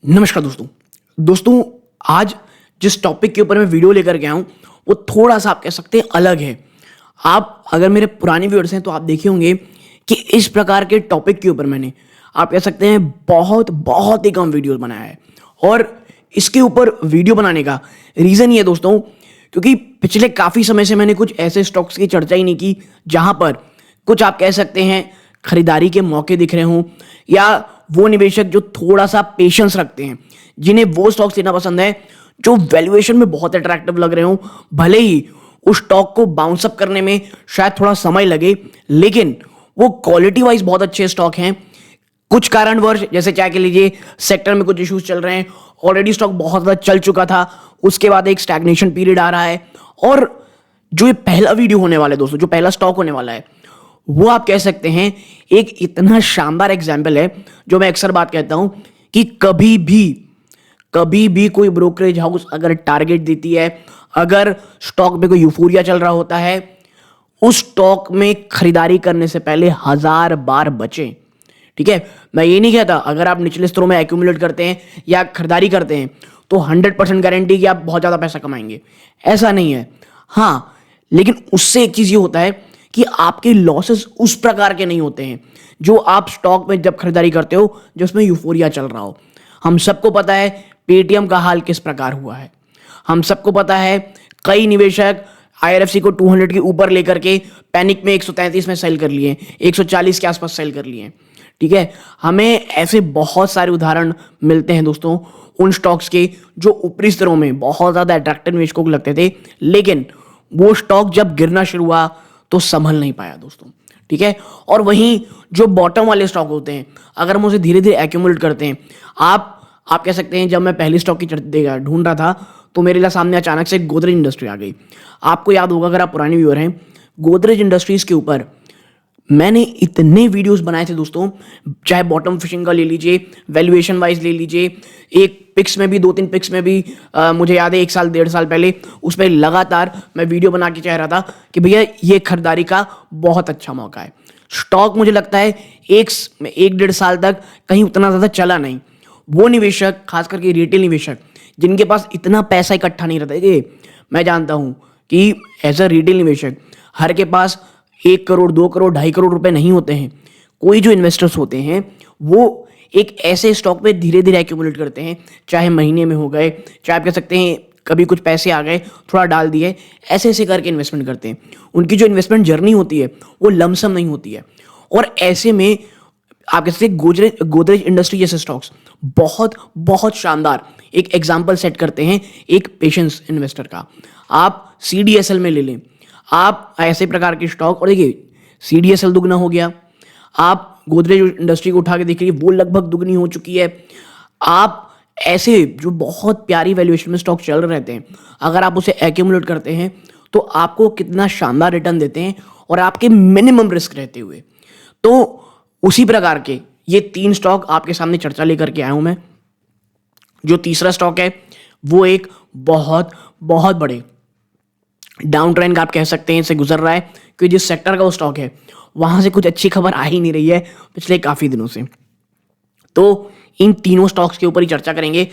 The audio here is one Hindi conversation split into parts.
नमस्कार दोस्तों आज जिस टॉपिक के ऊपर मैं वीडियो लेकर के आया हूँ वो थोड़ा सा आप कह सकते हैं अलग है। आप अगर मेरे पुराने व्यूअर्स हैं तो आप देखे होंगे कि इस प्रकार के टॉपिक के ऊपर मैंने आप कह सकते हैं बहुत ही कम वीडियोस बनाया है। और इसके ऊपर वीडियो बनाने का रीज़न ये है दोस्तों, क्योंकि पिछले काफ़ी समय से मैंने कुछ ऐसे स्टॉक्स की चर्चा ही नहीं की जहाँ पर कुछ आप कह सकते हैं खरीदारी के मौके दिख रहे हों, या वो निवेशक जो थोड़ा सा पेशेंस रखते हैं, जिन्हें वो स्टॉक्स लेना पसंद है जो वैल्यूएशन में बहुत अट्रैक्टिव लग रहे हों। भले ही उस स्टॉक को बाउंस अप करने में शायद थोड़ा समय लगे, लेकिन वो क्वालिटी वाइज बहुत अच्छे स्टॉक हैं। कुछ कारणवश जैसे क्या कह लीजिए सेक्टर में कुछ इश्यूज चल रहे हैं, ऑलरेडी स्टॉक बहुत ज़्यादा चल चुका था, उसके बाद एक स्टैग्नेशन पीरियड आ रहा है। और जो ये पहला वीडियो होने वाला है दोस्तों, जो पहला स्टॉक होने वाला है, वो आप कह सकते हैं एक इतना शानदार एग्जाम्पल है जो मैं अक्सर बात कहता हूं कि कभी भी कोई ब्रोकरेज हाउस अगर टारगेट देती है, अगर स्टॉक में कोई यूफोरिया चल रहा होता है, उस स्टॉक में खरीदारी करने से पहले 1000 बार बचें। ठीक है, मैं ये नहीं कहता अगर आप निचले स्तरों में एक्यूमुलेट करते हैं या खरीदारी करते हैं तो 100% गारंटी कि आप बहुत ज़्यादा पैसा कमाएंगे, ऐसा नहीं है। हाँ, लेकिन उससे एक चीज़ ये होता है कि आपके लॉसेस उस प्रकार के नहीं होते हैं जो आप स्टॉक में जब खरीदारी करते हो जो उसमें यूफोरिया चल रहा हो। हम सबको पता है पेटीएम का हाल किस प्रकार हुआ है, हम सबको पता है कई निवेशक आईआरएफसी को 200 के ऊपर लेकर के पैनिक में 133 में सेल कर लिए, 140 के आसपास सेल कर लिए। ठीक है, हमें ऐसे बहुत सारे उदाहरण मिलते हैं दोस्तों उन स्टॉक्स के जो ऊपरी स्तरों में बहुत ज़्यादा अट्रैक्टिव निवेशकों को लगते थे, लेकिन वो स्टॉक जब गिरना शुरू हुआ तो संभल नहीं पाया दोस्तों। ठीक है, और वहीं जो बॉटम वाले स्टॉक होते हैं, अगर हम उसे धीरे धीरे एक्यूमुलेट करते हैं, आप कह सकते हैं जब मैं पहली स्टॉक की ढूंढ रहा था तो मेरे लिए सामने अचानक से गोदरेज इंडस्ट्री आ गई। आपको याद होगा अगर आप पुराने व्यूअर हैं, गोदरेज इंडस्ट्रीज के ऊपर मैंने इतने वीडियोस बनाए थे दोस्तों, चाहे बॉटम फिशिंग का ले लीजिए, वैल्यूएशन वाइज ले लीजिए, एक पिक्स में भी 2-3 पिक्स में भी मुझे याद है 1 साल 1.5 साल पहले उस पर लगातार मैं वीडियो बना के चाह रहा था कि भैया ये खरीदारी का बहुत अच्छा मौका है। स्टॉक मुझे लगता है 1-1.5 साल तक कहीं उतना ज़्यादा चला नहीं। वो निवेशक, खास करके रिटेल निवेशक जिनके पास इतना पैसा इकट्ठा नहीं रहता है, मैं जानता हूँ कि एज अ रिटेल निवेशक हर के पास 1 करोड़ 2 करोड़ 2.5 करोड़ रुपए नहीं होते हैं। कोई जो इन्वेस्टर्स होते हैं वो एक ऐसे स्टॉक में धीरे धीरे एक्यूमुलेट करते हैं, चाहे महीने में हो गए, चाहे आप कह सकते हैं कभी कुछ पैसे आ गए थोड़ा डाल दिए, ऐसे ऐसे करके इन्वेस्टमेंट करते हैं। उनकी जो इन्वेस्टमेंट जर्नी होती है वो लमसम नहीं होती है। और ऐसे में आप कह सकते हैं गोदरेज इंडस्ट्री जैसे स्टॉक्स बहुत शानदार एक एग्जाम्पल सेट करते हैं एक पेशेंस इन्वेस्टर का। आप CDSL में ले लें, आप ऐसे प्रकार के स्टॉक, और देखिए CDSL दुगना हो गया, आप गोदरेज इंडस्ट्री को उठा के देखिए वो लगभग दुगनी हो चुकी है। आप ऐसे जो बहुत प्यारी वैल्यूएशन में स्टॉक चल रहे थे, अगर आप उसे एक्यूमुलेट करते हैं तो आपको कितना शानदार रिटर्न देते हैं और आपके मिनिमम रिस्क रहते हुए। तो उसी प्रकार के ये 3 स्टॉक आपके सामने चर्चा लेकर के आया हूं मैं। जो तीसरा स्टॉक है वो एक बहुत बड़े डाउन ट्रेंड का आप कह सकते हैं से गुजर रहा है, क्योंकि जिस सेक्टर का वो स्टॉक है वहां से कुछ अच्छी खबर आ ही नहीं रही है पिछले काफी दिनों से। तो इन तीनों स्टॉक्स के ऊपर ही चर्चा करेंगे।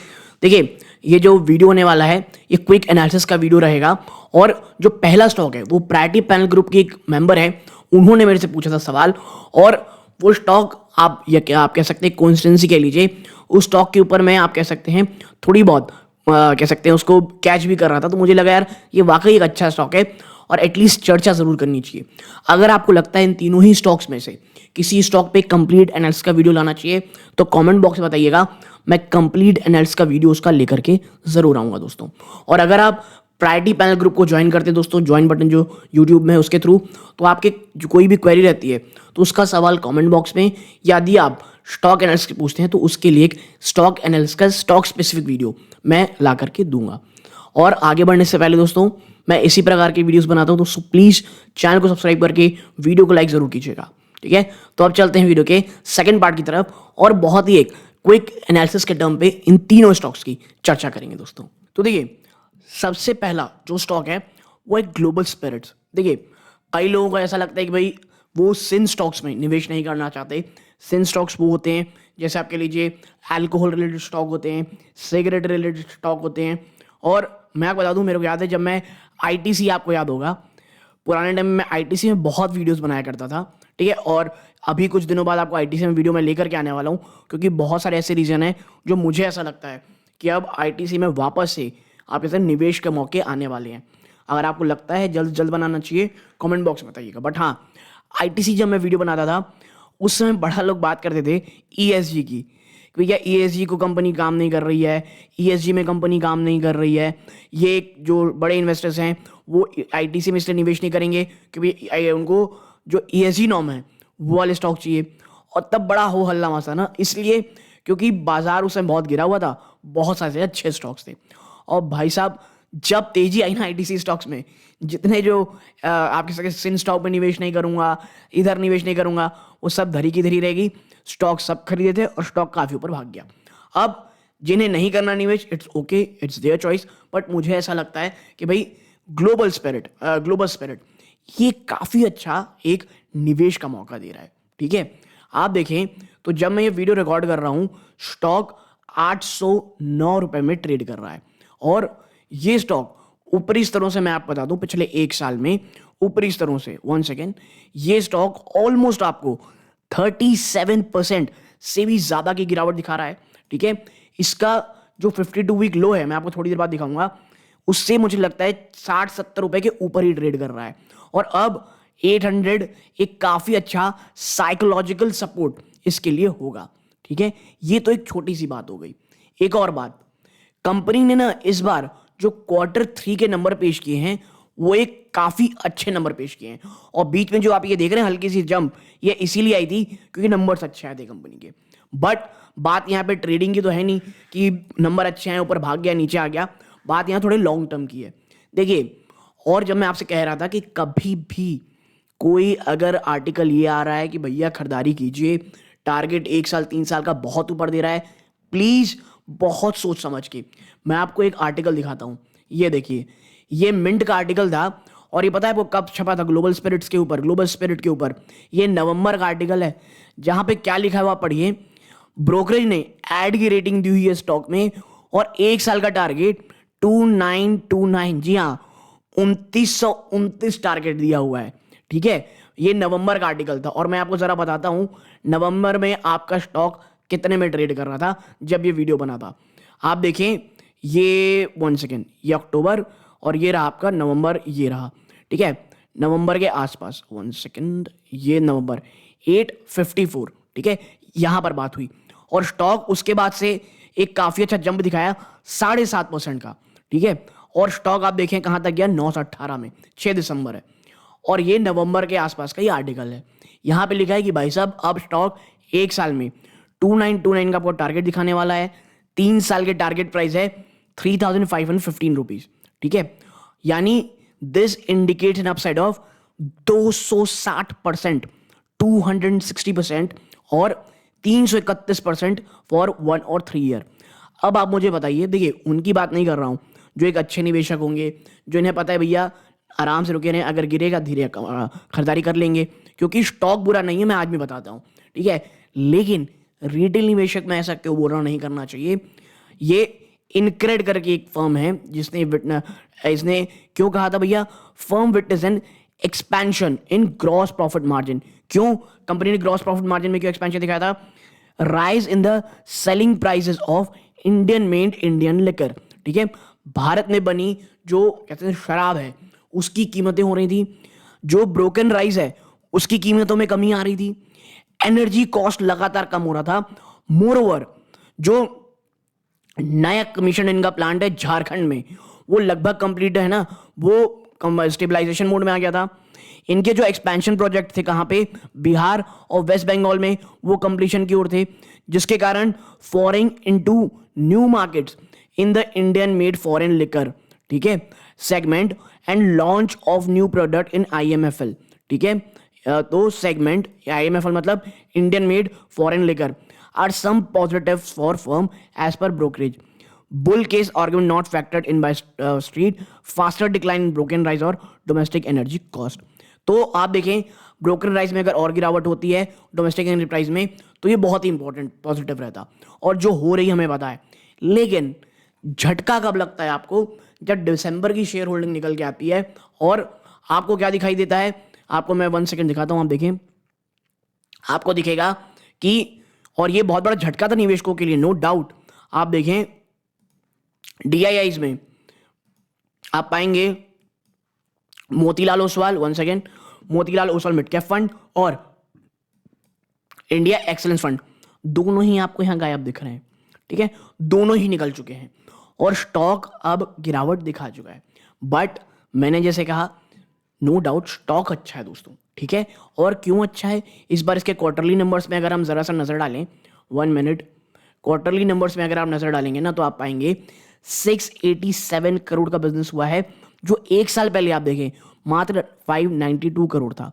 देखिए, ये जो वीडियो होने वाला है ये क्विक एनालिसिस का वीडियो रहेगा, और जो पहला स्टॉक है वो प्रायोरिटी पैनल ग्रुप की एक मेंबर है, उन्होंने मेरे से पूछा था सवाल, और वो स्टॉक आप कह सकते हैं कॉन्स्टेंसी कह लीजिए, उस स्टॉक के ऊपर मैं आप कह सकते हैं थोड़ी बहुत कह सकते हैं उसको कैच भी कर रहा था। तो मुझे लगा यार ये वाकई एक अच्छा स्टॉक है और एटलीस्ट चर्चा जरूर करनी चाहिए। अगर आपको लगता है इन तीनों ही स्टॉक्स में से किसी स्टॉक पे कंप्लीट एनालिसिस का वीडियो लाना चाहिए तो कमेंट बॉक्स में बताइएगा, मैं कंप्लीट एनालिसिस का वीडियो उसका लेकर के जरूर आऊँगा दोस्तों। और अगर आप प्रायोरिटी पैनल ग्रुप को ज्वाइन करते हैं दोस्तों, ज्वाइन बटन जो यूट्यूब में है उसके थ्रू, तो आपके जो कोई भी क्वेरी रहती है तो उसका सवाल कमेंट बॉक्स में, यदि आप स्टॉक एनालिसिस पूछते हैं तो उसके लिए एक स्टॉक एनालिसिस का स्टॉक स्पेसिफिक वीडियो मैं ला करके दूंगा। और आगे बढ़ने से पहले दोस्तों मैं इसी प्रकार की वीडियोस बनाता हूं, तो प्लीज़ चैनल को सब्सक्राइब करके वीडियो को लाइक ज़रूर कीजिएगा। ठीक है, तो अब चलते हैं वीडियो के सेकंड पार्ट की तरफ, और बहुत ही एक क्विक एनालिसिस के टर्म पे इन तीनों स्टॉक्स की चर्चा करेंगे दोस्तों। तो देखिए, सबसे पहला जो स्टॉक है वो है ग्लोबल स्पिरिट्स। देखिए, कई लोगों को ऐसा लगता है कि भाई वो सिन स्टॉक्स में निवेश नहीं करना चाहते। सिन स्टॉक्स वो होते हैं जैसे आपके लीजिए अल्कोहल रिलेटेड स्टॉक होते हैं, सिगरेट रिलेटेड स्टॉक होते हैं। और मैं आपको बता दूं, मेरे को याद है जब मैं आईटीसी, आपको याद होगा पुराने टाइम में मैं आईटीसी में बहुत वीडियोस बनाया करता था, ठीक है। और अभी कुछ दिनों बाद आपको आईटीसी में वीडियो मैं लेकर के आने वाला हूँ, क्योंकि बहुत सारे ऐसे रीजन हैं जो मुझे ऐसा लगता है कि अब आईटीसी में वापस से आपके साथ निवेश के मौके आने वाले हैं। अगर आपको लगता है जल्द जल्द बनाना चाहिए, कमेंट बॉक्स में बताइएगा। बट हाँ, आईटीसी जब मैं वीडियो बनाता था उस समय बड़ा लोग बात करते थे ईएसजी की, कि भैया ईएसजी को कंपनी काम नहीं कर रही है, ईएसजी में कंपनी काम नहीं कर रही है, ये जो बड़े इन्वेस्टर्स हैं वो आईटीसी में इसलिए निवेश नहीं करेंगे क्योंकि उनको जो ईएसजी नॉर्म है वो वाले स्टॉक चाहिए। और तब बड़ा हो हल्ला मचा ना, इसलिए क्योंकि बाजार उस समय बहुत गिरा हुआ था, बहुत सारे अच्छे स्टॉक्स थे। और भाई साहब जब तेजी आई ना आईटीसी स्टॉक्स में, जितने जो आपके सके सिन स्टॉक में निवेश नहीं करूंगा, इधर निवेश नहीं करूंगा, वो सब धरी की धरी रहेगी। स्टॉक सब खरीदे थे और स्टॉक काफी ऊपर भाग गया। अब जिन्हें नहीं करना निवेश, it's okay, it's their choice. But मुझे ऐसा लगता है कि भाई ग्लोबल स्पिरिट ये काफी अच्छा एक निवेश का मौका दे रहा है, ठीक है। आप देखें तो जब मैं ये वीडियो रिकॉर्ड कर रहा हूं, स्टॉक 809 रुपए में ट्रेड कर रहा है। और ये स्टॉक ऊपरी स्तरों से, मैं आपको बता दूं पिछले एक साल में ऊपरी स्तरों से, 1 सेकेंड, ये स्टॉक ऑलमोस्ट आपको 37% से भी ज्यादा की गिरावट दिखा रहा है, ठीक है। इसका जो 52 वीक लो है, मैं आपको थोड़ी देर बाद दिखाऊंगा, उससे मुझे लगता है 60-70 रुपए के ऊपर ही ट्रेड कर रहा है। और अब 800 एक काफी अच्छा साइकोलॉजिकल सपोर्ट इसके लिए होगा, ठीक है। ये तो एक छोटी सी बात हो गई। एक और बात, कंपनी ने ना इस बार जो Q3 के नंबर पेश किए हैं वो एक काफी अच्छे नंबर पेश किए हैं। और बीच में जो आप ये देख रहे हैं हल्की सी जंप, ये इसीलिए आई थी क्योंकि नंबर्स अच्छे आए थे कंपनी के। बट बात यहाँ पे ट्रेडिंग की तो है नहीं कि नंबर अच्छे आए ऊपर भाग गया नीचे आ गया, बात यहाँ थोड़े लॉन्ग टर्म की है। देखिए, और जब मैं आपसे कह रहा था कि कभी भी कोई अगर आर्टिकल ये आ रहा है कि भैया खरीदारी कीजिए, टारगेट 1 साल 3 साल का बहुत ऊपर दे रहा है, प्लीज बहुत सोच समझ के। मैं आपको एक आर्टिकल दिखाता हूं, ये देखिए, ये मिंट का आर्टिकल था। और ये पता है आपको कब छपा था? ग्लोबल स्पिरिट के ऊपर। ये नवंबर का आर्टिकल है, जहां पे क्या लिखा हुआ पढ़िए। ब्रोकरेज ने एड की रेटिंग दी हुई है स्टॉक में, और 1 साल का टारगेट 2929, जी हाँ 2929 टारगेट दिया हुआ है, ठीक है। ये नवंबर का आर्टिकल था। और मैं आपको जरा बताता हूं नवंबर में आपका स्टॉक कितने में ट्रेड कर रहा था जब ये वीडियो बना था। आप देखें, ये 1 सेकेंड, ये अक्टूबर और ये रहा आपका नवंबर, ये रहा, ठीक है, नवंबर के आसपास। 1 सेकेंड, ये नवंबर 854, ठीक है, यहां पर बात हुई। और स्टॉक उसके बाद से एक काफी अच्छा जंप दिखाया 7.5% का, ठीक है। और स्टॉक आप देखें कहां तक गया, 918 में, 6 दिसंबर है। और ये नवंबर के आसपास का ये आर्टिकल है। यहां पे लिखा है कि भाई साहब अब स्टॉक 1 साल में 2929 का आपको टारगेट दिखाने वाला है। 3 साल के टारगेट प्राइस है 3515 रुपीज, ठीक है। यानी this indicates N upside of 260%, 260% और 331% फॉर 1 और 3 ईयर। अब आप मुझे बताइए, देखिए उनकी बात नहीं कर रहा हूं जो एक अच्छे निवेशक होंगे, जो इन्हें पता है भैया आराम से रुके रहें, अगर गिरेगा धीरे खरीदारी कर लेंगे, क्योंकि स्टॉक बुरा नहीं है, मैं आज भी बताता हूं, ठीक है। लेकिन रिटेल निवेशक में ऐसा क्यों बोल रहा हूं, नहीं करना चाहिए। ये इनक्रेड करके एक फर्म है जिसने इसने क्यों कहा था भैया, firm witness N expansion in gross profit margin. क्यों कंपनी ने ग्रॉस प्रॉफिट मार्जिन में क्यों एक्सपेंशन दिखाया था? Rise in the selling prices of Indian made Indian liquor, ठीक है। भारत में बनी जो कहते हैं शराब है उसकी कीमतें हो रही थी, जो ब्रोकन राइस है उसकी कीमतों में कमी आ रही थी, एनर्जी कॉस्ट लगातार कम हो रहा था। मोरओवर जो नया कमीशन इनका प्लांट है झारखंड में, वो लगभग कंप्लीट है ना, वो स्टेबलाइजेशन मोड में आ गया था। इनके जो एक्सपेंशन प्रोजेक्ट थे कहां पे, बिहार और वेस्ट बंगाल में, वो कंप्लीशन की ओर थे, जिसके कारण foreign into new markets in the Indian made foreign liquor, ठीक है, segment and launch of new product in IMFL, ठीक है। तो सेगमेंट आईएमएफएल मतलब Indian made foreign liquor are some positives for firm as per brokerage. Bull case argument not factored in by street, faster decline in broken rice और डोमेस्टिक एनर्जी कॉस्ट। तो आप देखें ब्रोकन प्राइस में अगर और गिरावट होती है डोमेस्टिक एनर्जी प्राइस में, तो ये बहुत ही इंपॉर्टेंट पॉजिटिव रहता, और जो हो रही हमें पता है। लेकिन झटका कब लगता है आपको? जब दिसंबर की शेयर होल्डिंग निकल के आती है और आपको क्या दिखाई देता है? आपको मैं 1 सेकंड दिखाता हूं, आप देखें, आपको दिखेगा कि, और ये बहुत बड़ा झटका था निवेशकों के लिए, नो डाउट। आप देखें डीआईआईज में आप पाएंगे Motilal Oswal, 1 second, Motilal Oswal mid cap fund और इंडिया एक्सेलेंस फंड, दोनों ही आपको यहां गायब दिख रहे हैं। ठीक है, दोनों ही निकल चुके हैं और स्टॉक अब गिरावट दिखा चुका है। बट मैंने जैसे कहा, नो डाउट स्टॉक अच्छा है दोस्तों। ठीक है, और क्यों अच्छा है? इस बार इसके क्वार्टरली नंबर्स में अगर हम जरा सा नजर डालें, 1 मिनट, क्वार्टरली नंबर्स में अगर आप नजर डालेंगे ना, तो आप पाएंगे 687 करोड़ का बिजनेस हुआ है, जो एक साल पहले आप देखें मात्र 592 करोड़ था।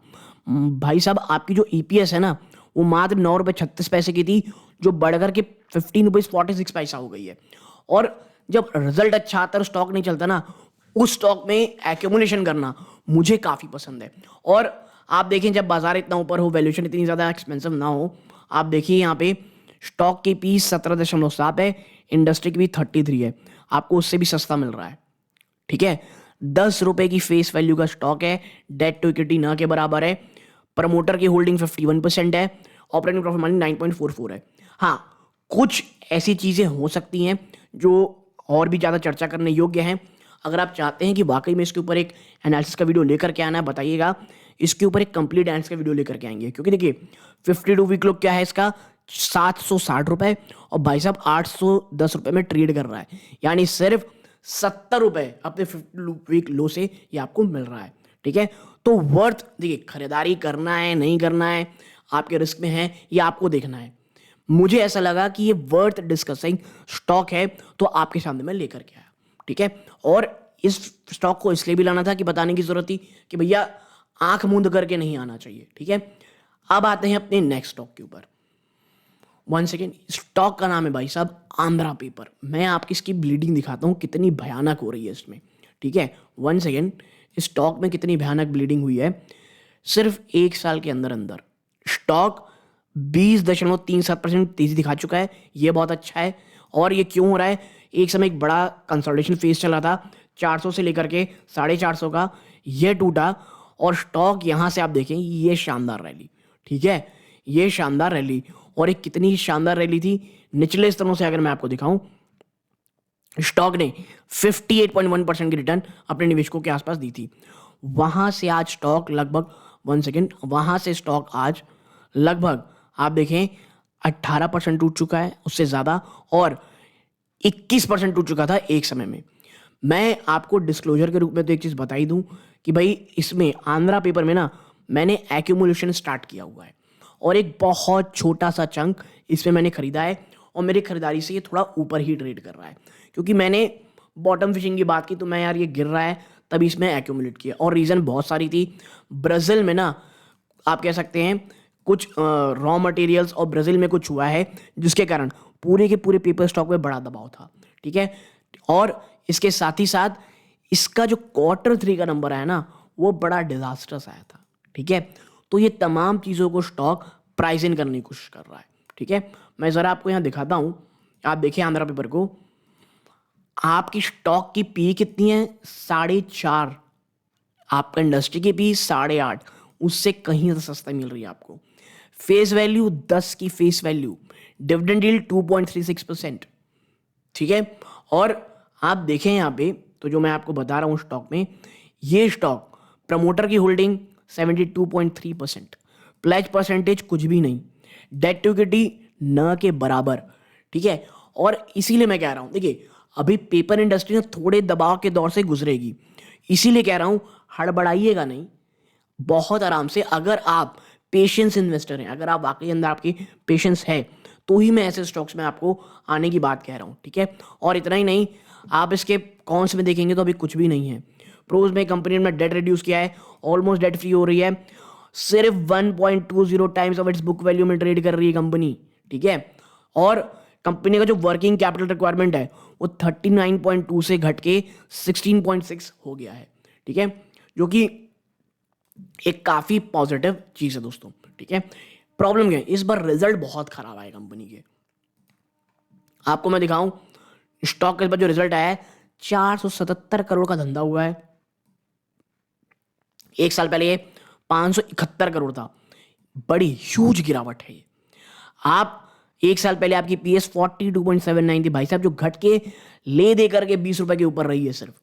भाई साहब, आपकी जो ईपीएस है ना, वो मात्र 9 रुपये 36 पैसे की थी, जो बढ़कर के 15 रुपीज 46 पैसा हो गई है। और जब रिजल्ट अच्छा आता है, स्टॉक नहीं चलता ना, उस स्टॉक में एक्यूमुलेशन करना मुझे काफी पसंद है। और आप देखें, जब बाजार इतना ऊपर हो, वैल्यूएशन इतनी ज्यादा एक्सपेंसिव ना हो, आप देखिए यहाँ पे स्टॉक की पी 17.7 है, इंडस्ट्री की भी 33 है, आपको उससे भी सस्ता मिल रहा है। ठीक है, 10 रुपए की फेस वैल्यू का स्टॉक है, डेट टू इक्विटी ना के बराबर है, प्रमोटर की होल्डिंग 51% है, ऑपरेटिंग प्रॉफिट मार्जिन 9.44 है। हाँ, कुछ ऐसी चीजें हो सकती हैं जो और भी ज्यादा चर्चा करने योग्य हैं। अगर आप चाहते हैं कि वाकई में इसके ऊपर एक एनालिसिस का वीडियो लेकर के आना है, बताइएगा, इसके ऊपर एक कंप्लीट एनालिसिस का वीडियो लेकर के आएंगे। क्योंकि देखिए 52 वीक लो क्या है इसका, 760 रुपए, और भाई साहब 810 रुपए में ट्रेड कर रहा है, यानी सिर्फ 70 रुपए अपने 52 वीक लो से ये आपको मिल रहा है। ठीक है, तो वर्थ, देखिए खरीदारी करना है नहीं करना है, आपके रिस्क में है, ये आपको देखना है। मुझे ऐसा लगा कि ये वर्थ डिस्कसिंग स्टॉक है, तो आपके सामने मैं लेकर के आया। ठीक है, और इस स्टॉक को इसलिए भी लाना था कि बताने की जरूरत थी कि भैया आंख मूंद करके नहीं आना चाहिए। ठीक है, अब आते हैं अपने नेक्स्ट स्टॉक के ऊपर। 1 सेकेंड, स्टॉक का नाम है भाई साहब आंध्रा पेपर। मैं आपकी इसकी ब्लीडिंग दिखाता हूं कितनी भयानक हो रही है इसमें। ठीक है, 1 सेकेंड, इस स्टॉक में कितनी भयानक ब्लीडिंग हुई है। सिर्फ एक साल के अंदर अंदर स्टॉक 20.37% तेजी दिखा चुका है, ये बहुत अच्छा है। और ये क्यों हो रहा है? एक समय एक बड़ा कंसोलिडेशन फेज चला था, 400 से लेकर के 450 का, ये टूटा और स्टॉक यहां से आप देखें, ये शानदार रैली। ठीक है, ये शानदार रैली, और एक कितनी शानदार रैली थी, निचले स्तरों से अगर मैं आपको दिखाऊं, स्टॉक ने 58.1% की रिटर्न अपने निवेशकों के आसपास दी थी। वहां से आज स्टॉक लगभग 1 सेकेंड, वहां से स्टॉक आज लगभग आप देखें 18% टूट चुका है, उससे ज्यादा, और 21% टूट चुका था एक समय में। मैं आपको डिस्क्लोजर के रूप में तो एक चीज बता ही दूं कि भाई इसमें आंध्रा पेपर में ना मैंने एक्यूमुलेशन स्टार्ट किया हुआ है, और एक बहुत छोटा सा चंक इसमें मैंने खरीदा है, और मेरी खरीदारी से ये थोड़ा ऊपर ही ट्रेड कर रहा है। क्योंकि मैंने बॉटम फिशिंग की बात की, तो मैं यार ये गिर रहा है, तभी इसमें एक्यूमुलेट किया। और रीजन बहुत सारी थी। ब्राजील में ना आप कह सकते हैं कुछ रॉ मटेरियल्स, और ब्राजील में कुछ हुआ है जिसके कारण पूरे के पूरे पेपर स्टॉक में बड़ा दबाव था। ठीक है, और इसके साथ ही साथ इसका जो Q3 का नंबर आया ना, वो बड़ा डिजास्टर्स आया था। ठीक है, तो ये तमाम चीजों को स्टॉक प्राइस इन करने की कोशिश कर रहा है। ठीक है, मैं जरा आपको यहां दिखाता हूं, आप देखिए आंध्रा पेपर को, आपकी स्टॉक की पी कितनी है, 4.5, आपका इंडस्ट्री की पी 8.5, उससे कहीं ज्यादा सस्ता मिल रही है आपको। फेस वैल्यू 10 की फेस वैल्यू, डिविडेंड यील्ड 2.36%। ठीक है, और आप देखें यहां पे, तो जो मैं आपको बता रहा हूं स्टॉक में, ये स्टॉक प्रमोटर की होल्डिंग 72.3%, प्लेज परसेंटेज कुछ भी नहीं, डेट टू इक्विटी न के बराबर। ठीक है, और इसीलिए मैं कह रहा हूं, देखिए अभी पेपर इंडस्ट्री थोड़े दबाव के दौर से गुजरेगी, इसीलिए कह रहा हूं हड़बड़ाइएगा नहीं, बहुत आराम से। अगर आप पेशेंस इन्वेस्टर हैं, अगर आप वाकई अंदर आपकी पेशेंस है, तो ही मैं ऐसे स्टॉक्स में आपको आने की बात कह रहा हूं। ठीक है, और इतना ही नहीं, आप इसके कॉन्स में देखेंगे तो अभी कुछ भी नहीं है। प्रोज में कंपनी ने डेट रिड्यूस किया है, ऑलमोस्ट डेट फ्री हो रही है, सिर्फ 1.20 times of its book value में ट्रेड कर रही है कंपनी। ठीक है, और कंपनी का जो वर्किंग कैपिटल रिक्वायरमेंट है वो 39.2 से घट के 16.6 हो गया है। ठीक है, जो कि एक काफ़ी पॉजिटिव चीज़ है दोस्तों, ठीक है। प्रॉब्लम क्या है, इस बार रिजल्ट बहुत खराब आए कंपनी के। आपको मैं दिखाऊं, स्टॉक के इस बार जो रिजल्ट आया है, 477 करोड़ का धंधा हुआ है। एक साल पहले ये 571 करोड़ था। बड़ी ह्यूज गिरावट है ये। आप एक साल पहले आपकी पीएस 42.79 थी भाई साहब, जो घट के ले दे करके 20 रुपए के ऊपर रही है सिर्फ।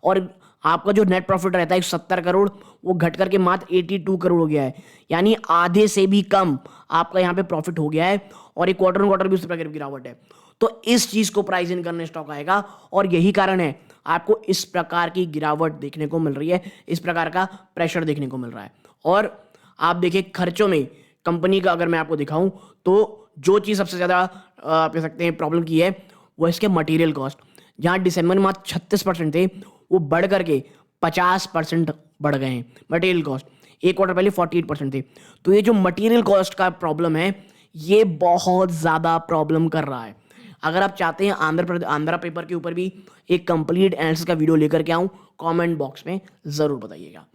और आपका जो नेट प्रॉफिट रहता है 70 करोड़, वो घट करके मात्र 82 करोड़ हो गया है। यानी आधे से भी कम आपका यहाँ पे प्रॉफिट हो गया है। और एक क्वार्टर क्वार्टर 20 रुपए की गिरावट है। तो इस चीज को प्राइस इन करने स्टॉक आएगा, और यही कारण है आपको इस प्रकार की गिरावट देखने को मिल रही है, इस प्रकार का प्रेशर देखने को मिल रहा है। और आप देखिए खर्चों में कंपनी का अगर मैं आपको दिखाऊं, तो जो चीज़ सबसे ज़्यादा आप कह सकते हैं प्रॉब्लम की है, वो इसके मटेरियल कॉस्ट। जहां दिसंबर में मात्र 36% थे, वो बढ़ करके 50% बढ़ गए हैं मटेरियल कॉस्ट। एक क्वार्टर पहले 48% थे। तो ये जो मटेरियल कॉस्ट का प्रॉब्लम है, ये बहुत ज़्यादा प्रॉब्लम कर रहा है। अगर आप चाहते हैं आंध्रा पेपर के ऊपर भी एक कंप्लीट एनालिसिस का वीडियो लेकर के आऊं, कमेंट बॉक्स में ज़रूर बताइएगा।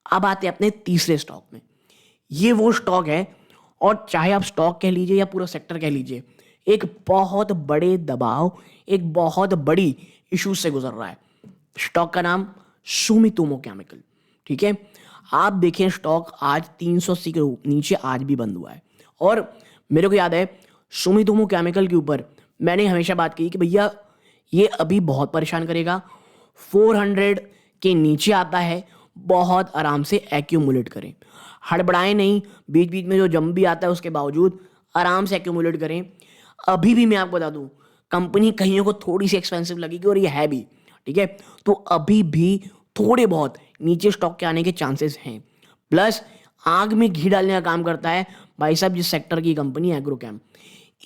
अब आते हैं अपने तीसरे स्टॉक में। ये वो स्टॉक है, और चाहे आप स्टॉक कह लीजिए या पूरा सेक्टर कह लीजिए, एक बहुत बड़े दबाव, एक बहुत बड़ी इशू से गुजर रहा है। स्टॉक का नाम सुमितोमो केमिकल, ठीक है। आप देखें स्टॉक आज 380 के नीचे आज भी बंद हुआ है। और मेरे को याद है सुमितोमो केमिकल के ऊपर मैंने हमेशा बात की कि भैया ये अभी बहुत परेशान करेगा। 400 के नीचे आता है, बहुत आराम से एक्यूमुलेट करें, हड़बड़ाएं नहीं। बीच बीच में जो जंप भी आता है उसके बावजूद आराम से एक्यूमुलेट करें। अभी भी मैं आपको बता दूं, कंपनी कहीं को थोड़ी सी एक्सपेंसिव लगेगी, और ये है भी, ठीक है। तो अभी भी थोड़े बहुत नीचे स्टॉक के आने के चांसेस हैं। प्लस आग में घी डालने का काम करता है भाई साहब जिस सेक्टर की कंपनी एग्रोकेम।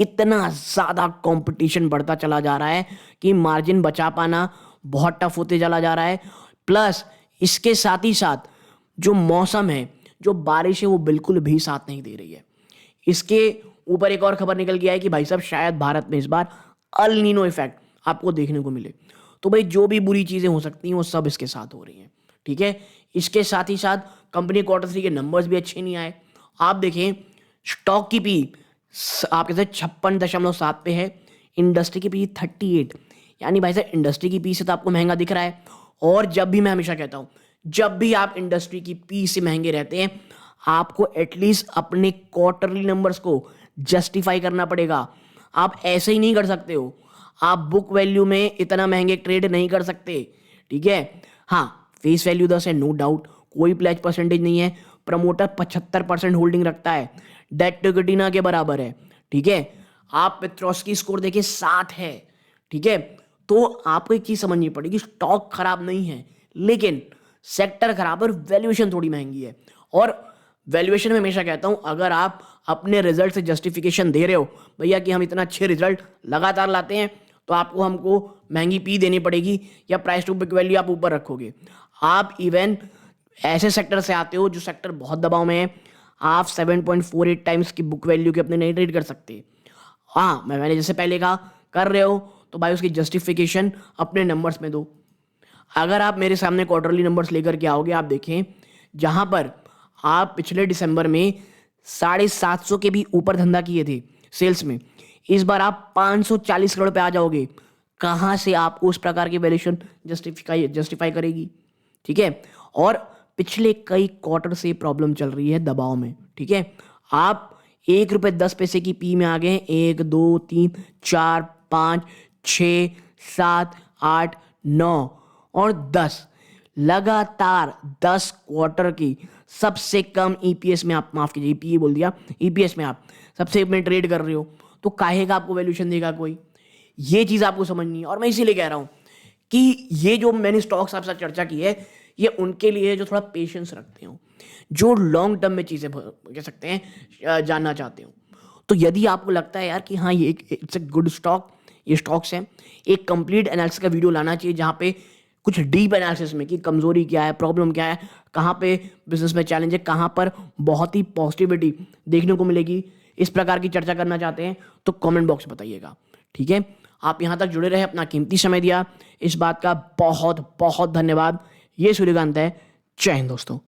इतना ज़्यादा कंपटीशन बढ़ता चला जा रहा है कि मार्जिन बचा पाना बहुत टफ होते चला जा रहा है। प्लस इसके साथ ही साथ जो मौसम है, जो बारिश है, वो बिल्कुल भी साथ नहीं दे रही है। इसके ऊपर एक और खबर निकल गया है कि भाई साहब शायद भारत में इस बार अल नीनो इफेक्ट आपको देखने को मिले। तो भाई जो भी बुरी चीज़ें हो सकती हैं वो सब इसके साथ हो रही हैं, ठीक है। इसके साथ ही साथ कंपनी क्वार्टर 3 के नंबर्स भी अच्छे नहीं आए। आप देखें स्टॉक की पी आप कहते हैं 56.7 पे है, इंडस्ट्री की पी 38। यानी भाई साहब इंडस्ट्री की पी से तो आपको महंगा दिख रहा है। और जब भी मैं हमेशा कहता हूं, जब भी आप इंडस्ट्री की पी से महंगे रहते हैं, आपको एटलीस्ट अपने क्वार्टरली नंबर्स को जस्टिफाई करना पड़ेगा। आप ऐसे ही नहीं कर सकते हो, आप बुक वैल्यू में इतना महंगे ट्रेड नहीं कर सकते, ठीक है। हाँ, फेस वैल्यू 10 है, नो डाउट, कोई प्लेज परसेंटेज नहीं है। प्रमोटर 75% होल्डिंग रखता है, डेट टू इक्विटी ना के बराबर है, ठीक है। आप पेट्रोस्की स्कोर देखिए 7 है, ठीक है। तो आपको एक चीज समझनी पड़ेगी, स्टॉक खराब नहीं है, लेकिन सेक्टर खराब है और वैल्यूएशन थोड़ी महंगी है। और वैल्यूएशन में हमेशा कहता हूं, अगर आप अपने रिजल्ट से जस्टिफिकेशन दे रहे हो भैया कि हम इतना अच्छे रिजल्ट लगातार लाते हैं, तो आपको हमको महंगी पी देनी पड़ेगी, या प्राइस टू बुक वैल्यू आप ऊपर रखोगे। आप इवन ऐसे सेक्टर से आते हो जो सेक्टर बहुत दबाव में है, आप 7.48 टाइम्स की बुक वैल्यू के अपने नहीं ट्रेड कर सकते। हाँ, मैंने जैसे पहले कहा, कर रहे हो तो भाई उसकी जस्टिफिकेशन अपने नंबर्स में दो। अगर आप मेरे सामने क्वार्टरली नंबर्स लेकर के आओगे, आप देखें जहां पर आप पिछले दिसंबर में 750 के भी ऊपर धंधा किए थे सेल्स में, इस बार आप 540 करोड़ पे आ जाओगे। कहां से आपको उस प्रकार की वैल्यूएशन जस्टिफाई करेगी, ठीक है। और पिछले कई क्वार्टर से प्रॉब्लम चल रही है दबाव में, ठीक है। आप ₹1.10 की पी में आ गए, 1 2 3 4 5 6 7 8 9 और 10, लगातार 10 क्वार्टर की सबसे कम ईपीएस में आप, माफ कीजिए ईपीए बोल दिया, ईपीएस में आप सबसे में ट्रेड कर रहे हो, तो काहे का आपको वैल्यूएशन देगा कोई? ये चीज आपको समझनी है। और मैं इसीलिए कह रहा हूं कि ये जो मैंने स्टॉक्स आपसे चर्चा की है, ये उनके लिए जो थोड़ा पेशेंस रखते हो, जो लॉन्ग टर्म में चीजें कह सकते हैं जानना चाहते हो। तो यदि आपको लगता है यार कि हाँ ये इट्स अ गुड स्टॉक, ये स्टॉक्स हैं, एक कंप्लीट एनालिसिस का वीडियो लाना चाहिए जहाँ पे कुछ डीप एनालिसिस में कि कमजोरी क्या है, प्रॉब्लम क्या है, कहाँ पे बिजनेस में चैलेंज है, कहाँ पर बहुत ही पॉजिटिविटी देखने को मिलेगी, इस प्रकार की चर्चा करना चाहते हैं तो कमेंट बॉक्स में बताइएगा, ठीक है। आप यहाँ तक जुड़े रहे, अपना कीमती समय दिया, इस बात का बहुत बहुत धन्यवाद। ये सूर्यकांत है। जय हिंद दोस्तों।